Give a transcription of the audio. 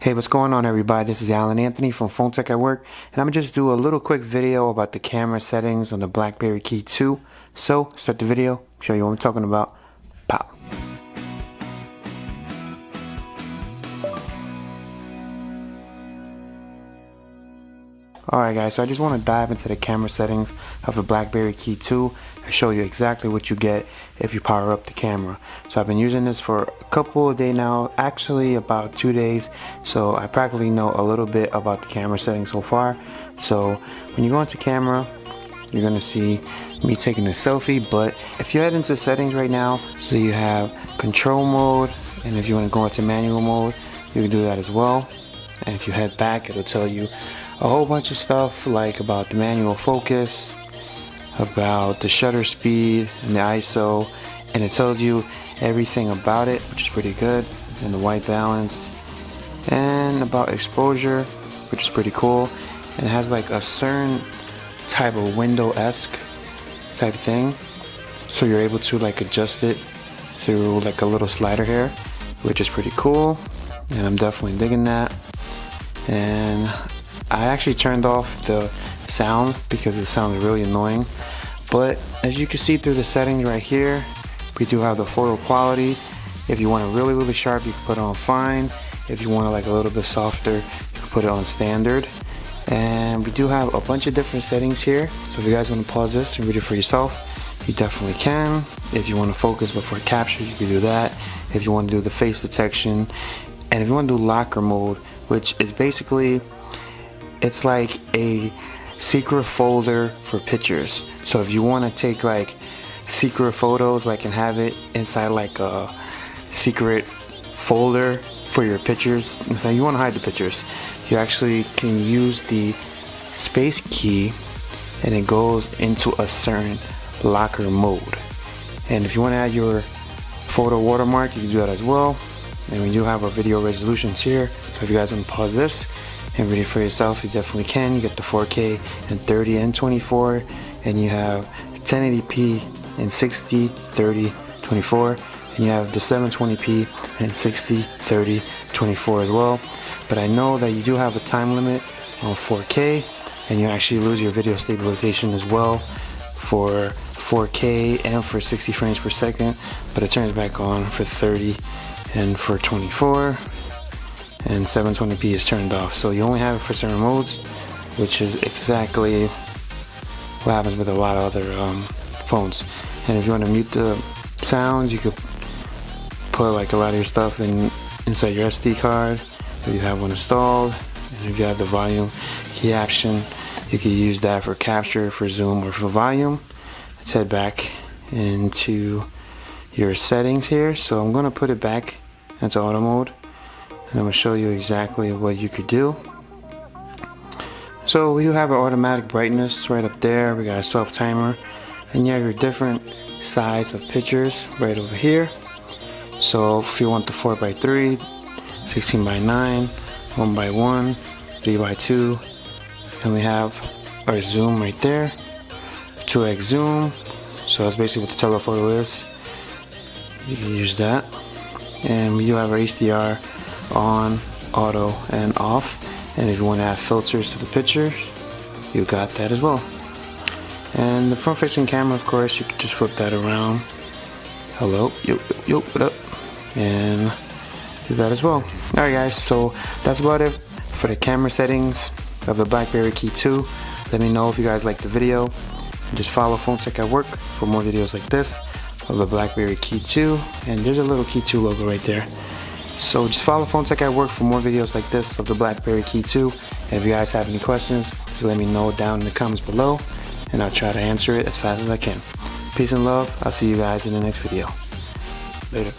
Hey, what's going on everybody? This is Alan Anthony from Phone Tech at Work, and I'm gonna just do a little quick video about the camera settings on the BlackBerry KEY2. So, start the video, show you what I'm talking about. Pow! Alright guys, so I just want to dive into the camera settings of the BlackBerry KEY2 and show you exactly what you get if you power up the camera. So I've been using this for a couple of days now, actually about 2 days, so I practically know a little bit about the camera settings so far. So when you go into camera, you're going to see me taking a selfie, but if you head into settings right now, so you have control mode, and if you want to go into manual mode, you can do that as well. And if you head back, it'll tell you a whole bunch of stuff like about the manual focus, about the shutter speed and the ISO, and it tells you everything about it, which is pretty good, and the white balance, and about exposure, which is pretty cool, and it has like a certain type of window-esque type thing, so you're able to like adjust it through like a little slider here, which is pretty cool, and I'm definitely digging that. And I actually turned off the sound because it sounds really annoying, but as you can see through the settings right here, we do have the photo quality. If you want it really sharp, you can put it on fine. If you want it like a little bit softer, you can put it on standard. And we do have a bunch of different settings here, so if you guys want to pause this and read it for yourself, you definitely can. If you want to focus before capture, you can do that. If you want to do the face detection, and if you want to do locker mode, which is basically, it's like a secret folder for pictures. So if you want to take like secret photos, like and have it inside like a secret folder for your pictures, so you want to hide the pictures, you actually can use the space key and it goes into a certain locker mode. And if you want to add your photo watermark, you can do that as well. And we do have our video resolutions here, so if you guys want to pause this and read it for yourself, you definitely can. You get the 4K and 30 and 24, and you have 1080p and 60, 30, 24, and you have the 720p and 60, 30, 24 as well. But I know that you do have a time limit on 4K, and you actually lose your video stabilization as well for 4K and for 60 frames per second, but it turns back on for 30 and for 24, and 720p is turned off. So you only have it for certain modes, which is exactly what happens with a lot of other phones. And if you want to mute the sounds, you could put like a lot of your stuff inside your SD card if you have one installed. And if you have the volume key option, you can use that for capture, for zoom, or for volume. Let's head back into your settings here. So I'm going to put it back into auto mode, and I'm going to show you exactly what you could do. So we do have our automatic brightness right up there. We got a self timer, and you have your different size of pictures right over here. So if you want the 4x3, 16x9, 1x1, 3x2, and we have our zoom right there, 2x zoom. So that's basically what the telephoto is. You can use that. And we do have our HDR on, auto, and off. And if you want to add filters to the picture, you got that as well. And the front facing camera, of course, you can just flip that around. Hello, yo, what up? And do that as well. Alright guys, so that's about it for the camera settings of the BlackBerry KEY2. Let me know if you guys liked the video. And just follow Phone Tech at Work for more videos like this of the BlackBerry KEY2, and there's a little KEY2 logo right there. So just follow Phone Tech at Work for more videos like this of the BlackBerry KEY2. And if you guys have any questions, just let me know down in the comments below, and I'll try to answer it as fast as I can. Peace and love. I'll see you guys in the next video. Later.